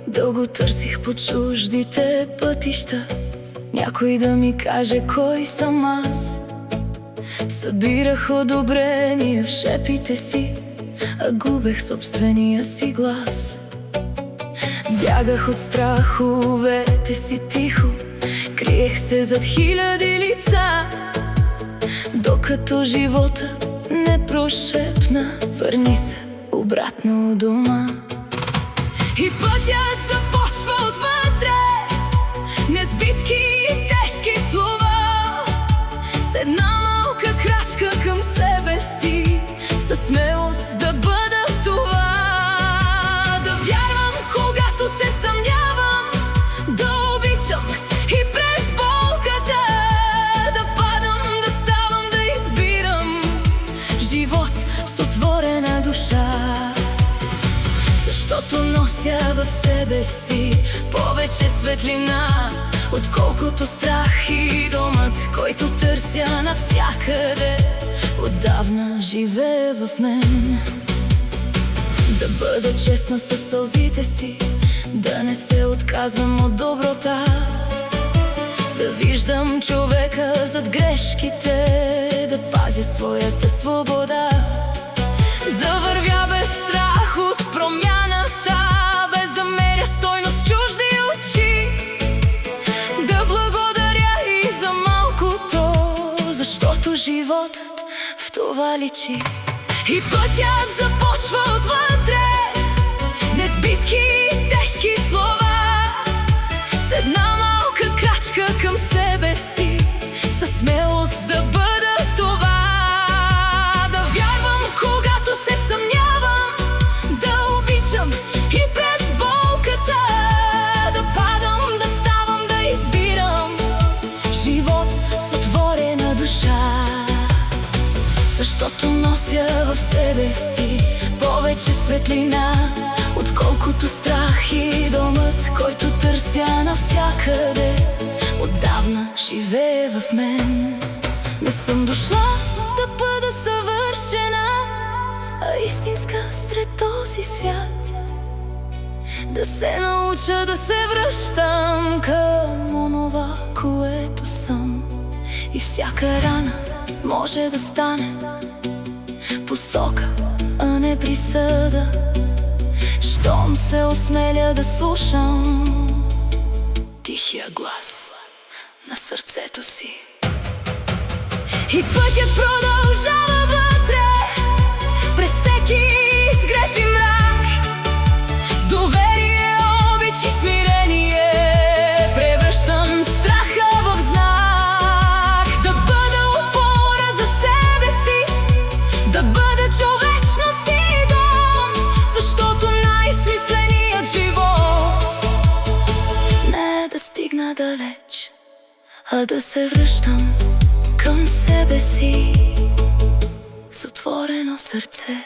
Дълго търсих по чуждите пътища някой да ми каже кой съм аз. Събирах одобрение в шепите си, а губех собствения си глас. Бягах от страховете си тихо, криех се зад хиляди лица, докато живота не прошепна: върни се обратно у дома. И пътят започва отвътре, не с битки и тежки слова, с една малка крачка към себе си, със смелост да бъда това. Да вярвам, когато се съмнявам, да обичам и през болката, да падам, да ставам, да избирам живот с отворена душа. Защото нося в себе си повече светлина, отколкото страх и домът, който търся навсякъде, отдавна живее в мен. Да бъда честна със сълзите си, да не се отказвам от доброта, да виждам човека зад грешките, да пазя своята свобода, да вървя без страх от промяната, без да меря стойност чужди очи, да благодаря и за малкото, защото животът в това личи. И пътят започва отвътре, не с битки и тежки слова, с една малка крачка към себе си, със смелост да бъда това. Да вярвам, когато се съмнявам, да обичам и през болката, да падам, да ставам, да избирам живот с отворена душа. Защото нося в себе си повече светлина, отколкото страх и домът, който търся навсякъде, отдавна живее в мен. Не съм дошла да бъда съвършена, а истинска сред този свят, да се науча да се връщам към онова, което съм. И всяка рана може да стане посока, а не присъда, щом се осмеля да слушам тихия глас на сърцето си. И пътят продължава вътре, през всеки изгрев и мрак, с доверие, обич и смирение превръщам страха в знак. Да бъда опора за себе си, да бъда човечност и дом, защото най-смисленият живот не е да стигна далеч, а да се връщам към себе си с отворено сърце.